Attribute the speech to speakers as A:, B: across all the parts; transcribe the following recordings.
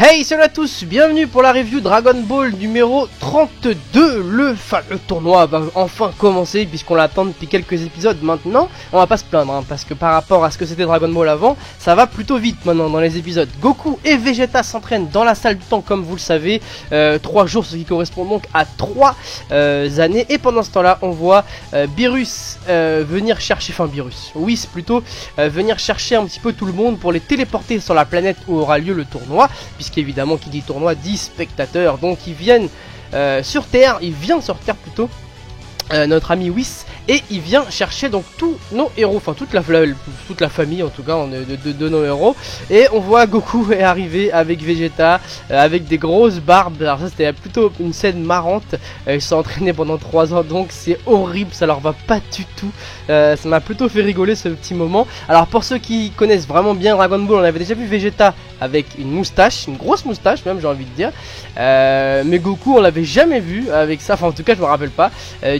A: Hey, salut à tous, bienvenue pour la review Dragon Ball numéro 32. Le tournoi va enfin commencer puisqu'on l'attend depuis quelques épisodes maintenant. On va pas se plaindre parce que par rapport à ce que c'était Dragon Ball avant, ça va plutôt vite maintenant dans les épisodes. Goku et Vegeta s'entraînent dans la salle du temps comme vous le savez, 3 jours, ce qui correspond donc à 3 années. Et pendant ce temps-là, on voit Beerus venir chercher, Whis plutôt, venir chercher un petit peu tout le monde pour les téléporter sur la planète où aura lieu le tournoi. Puisqu'évidemment qui dit tournoi dit spectateurs, donc ils viennent sur Terre, il vient sur Terre plutôt, notre ami Whis, et il vient chercher donc tous nos héros, enfin toute la famille en tout cas de nos héros. Et on voit Goku arriver avec Vegeta, avec des grosses barbes. Alors ça c'était plutôt une scène marrante, ils se sont entraînés pendant 3 ans donc c'est horrible, ça leur va pas du tout. Ça m'a plutôt fait rigoler ce petit moment. Alors pour ceux qui connaissent vraiment bien Dragon Ball, on avait déjà vu Vegeta avec une moustache, une grosse moustache même j'ai envie de dire, mais Goku on l'avait jamais vu avec ça, enfin en tout cas je me rappelle pas,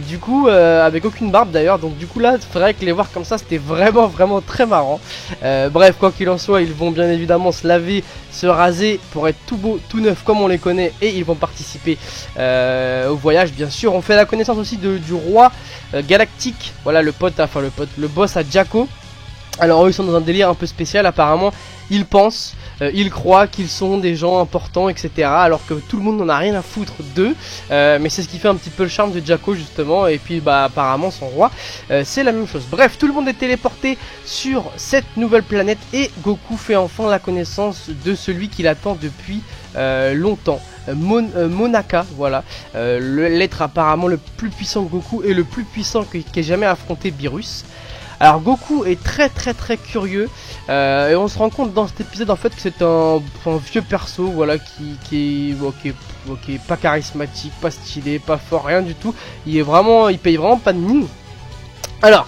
A: du coup avec aucune barbe d'ailleurs, donc du coup là il faudrait que les voir comme ça, c'était vraiment très marrant. Bref, quoi qu'il en soit, ils vont bien évidemment se laver, se raser pour être tout beau, tout neuf comme on les connaît, et ils vont participer au voyage bien sûr. On fait la connaissance aussi du roi galactique, voilà le boss à Jaco. Alors eux ils sont dans un délire un peu spécial apparemment, ils pensent, ils croient qu'ils sont des gens importants etc. Alors que tout le monde n'en a rien à foutre d'eux, mais c'est ce qui fait un petit peu le charme de Jaco justement. Et puis bah apparemment son roi c'est la même chose. Bref, tout le monde est téléporté sur cette nouvelle planète et Goku fait enfin la connaissance de celui qu'il attend depuis longtemps, Monaka, voilà, l'être apparemment le plus puissant que Goku et le plus puissant qu'ait jamais affronté Beerus. Alors Goku est très curieux et on se rend compte dans cet épisode en fait que c'est un vieux perso, voilà, qui est pas charismatique, pas stylé, pas fort, rien du tout. Il paye vraiment pas de mine. Alors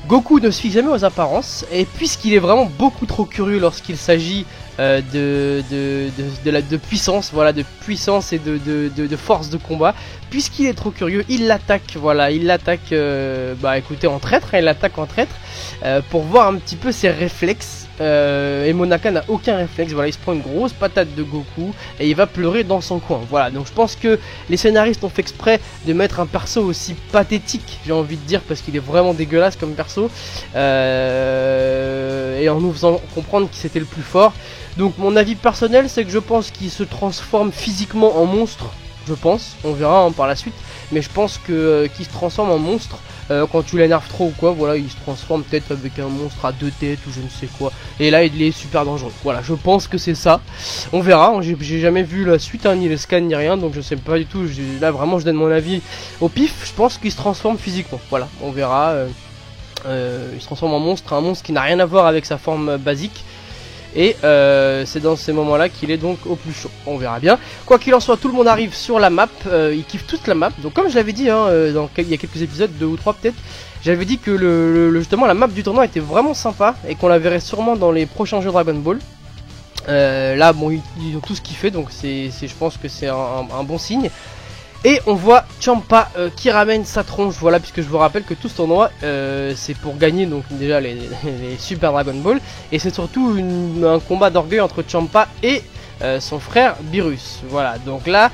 A: Goku ne se fie jamais aux apparences, et puisqu'il est vraiment beaucoup trop curieux lorsqu'il s'agit de puissance, voilà, de puissance et de force de combat, puisqu'il est trop curieux, il l'attaque, voilà, écoutez, en traître, il l'attaque en traître pour voir un petit peu ses réflexes. Et Monaka n'a aucun réflexe, voilà, il se prend une grosse patate de Goku et il va pleurer dans son coin, voilà. Donc je pense que les scénaristes ont fait exprès de mettre un perso aussi pathétique, j'ai envie de dire, parce qu'il est vraiment dégueulasse comme perso, et en nous faisant comprendre qu'il c'était le plus fort. Donc mon avis personnel c'est que je pense qu'il se transforme physiquement en monstre, je pense, on verra par la suite, mais je pense que qu'il se transforme en monstre. Quand tu l'énerves trop ou quoi, voilà, il se transforme peut-être avec un monstre à 2 têtes ou je ne sais quoi. Et là, il est super dangereux. Voilà, je pense que c'est ça. On verra. J'ai jamais vu la suite, ni le scan, ni rien. Donc je sais pas du tout. Là, vraiment, je donne mon avis au pif. Je pense qu'il se transforme physiquement. Voilà, on verra. Il se transforme en monstre. Un monstre qui n'a rien à voir avec sa forme basique. Et c'est dans ces moments là qu'il est donc au plus chaud, on verra bien. Quoi qu'il en soit, tout le monde arrive sur la map, il kiffe toute la map. Donc comme je l'avais dit il y a quelques épisodes, 2 ou 3 peut-être, j'avais dit que justement la map du tournoi était vraiment sympa et qu'on la verrait sûrement dans les prochains jeux Dragon Ball. Là bon, ils ont tous kiffé, donc je pense que c'est un bon signe. Et on voit Champa qui ramène sa tronche, voilà, puisque je vous rappelle que tout ce tournoi c'est pour gagner donc déjà les Super Dragon Ball. Et c'est surtout un combat d'orgueil entre Champa et son frère Beerus. Voilà, donc là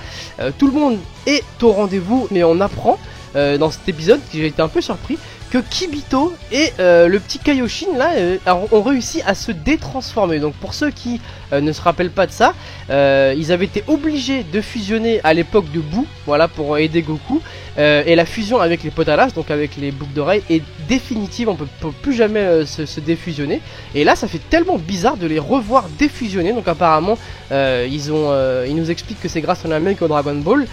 A: tout le monde est au rendez-vous, mais on apprend dans cet épisode, que j'ai été un peu surpris, que Kibito et le petit Kaioshin là ont réussi à se détransformer. Donc pour ceux qui ne se rappellent pas de ça, ils avaient été obligés de fusionner à l'époque de Boo, voilà, pour aider Goku, et la fusion avec les Potalas, donc avec les boucles d'oreilles, est définitive, on peut plus jamais se défusionner. Et là ça fait tellement bizarre de les revoir défusionner. Donc apparemment ils nous expliquent que c'est grâce à l'Amérique au Dragon Ball.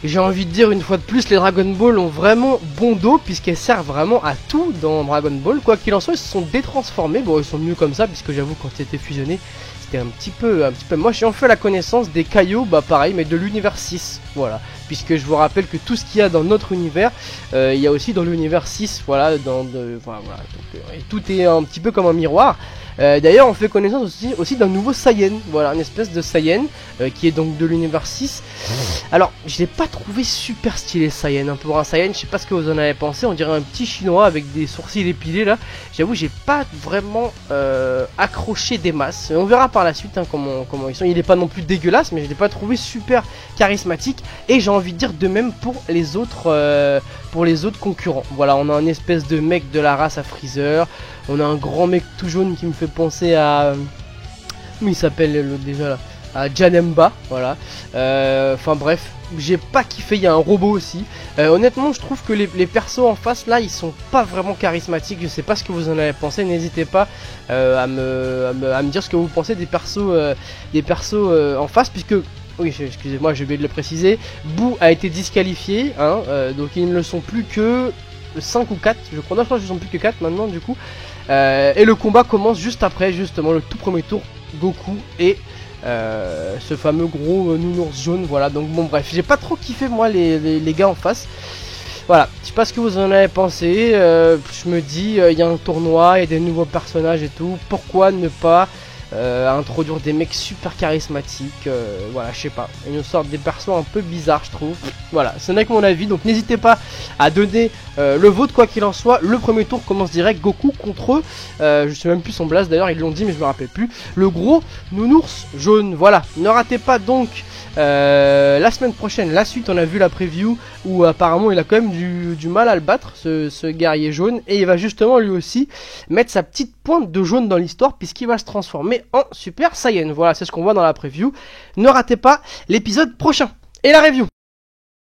A: J'ai envie de dire une fois de plus, les Dragon Ball ont vraiment bon dos puisqu'elles servent vraiment à tout dans Dragon Ball. Quoi qu'il en soit, ils se sont détransformés. Bon, ils sont mieux comme ça puisque j'avoue quand c'était fusionné, c'était un petit peu moi j'ai fait la connaissance des Kaio, bah pareil, mais de l'univers 6, voilà. Puisque je vous rappelle que tout ce qu'il y a dans notre univers, il y a aussi dans l'univers 6, voilà, voilà. Donc, et tout est un petit peu comme un miroir. D'ailleurs on fait connaissance aussi d'un nouveau Saiyan, voilà, une espèce de Saiyan qui est donc de l'univers 6. Alors je l'ai pas trouvé super stylé Saiyan, hein. Pour un Saiyan, je sais pas ce que vous en avez pensé, on dirait un petit chinois avec des sourcils épilés là. J'avoue j'ai pas vraiment accroché des masses, on verra par la suite hein, comment ils sont. Il est pas non plus dégueulasse, mais je l'ai pas trouvé super charismatique, et j'ai envie de dire de même pour les autres concurrents. Voilà, on a un espèce de mec de la race à Freezer, on a un grand mec tout jaune qui me fait penser à... Comment il s'appelle déjà là, à Janemba, voilà. Enfin bref, j'ai pas kiffé, il y a un robot aussi. Honnêtement je trouve que les persos en face là ils sont pas vraiment charismatiques. Je sais pas ce que vous en avez pensé, n'hésitez pas à me dire ce que vous pensez des persos en face, puisque... Oui, excusez-moi, j'ai oublié de le préciser. Boo a été disqualifié, hein, donc ils ne le sont plus que 5 ou 4, je crois. Non, je crois qu'ils ne sont plus que 4 maintenant, du coup. Et le combat commence juste après, justement, le tout premier tour. Goku et ce fameux gros nounours jaune, voilà. Donc, bon, bref, j'ai pas trop kiffé, moi, les gars en face. Voilà, je sais pas ce que vous en avez pensé. Je me dis, il y a un tournoi, il y a des nouveaux personnages et tout. Pourquoi ne pas introduire des mecs super charismatiques, voilà, je sais pas, une sorte des persos un peu bizarres, je trouve. Voilà, ce n'est que mon avis, donc n'hésitez pas à donner le vôtre, quoi qu'il en soit. Le premier tour commence direct, Goku contre je sais même plus son blast d'ailleurs, ils l'ont dit mais je me rappelle plus, le gros nounours jaune. Voilà, ne ratez pas donc la semaine prochaine la suite. On a vu la preview où apparemment il a quand même du mal à le battre, ce guerrier jaune, et il va justement lui aussi mettre sa petite pointe de jaune dans l'histoire, puisqu'il va se transformer en Super Saiyan. Voilà, c'est ce qu'on voit dans la preview. Ne ratez pas l'épisode prochain et la review.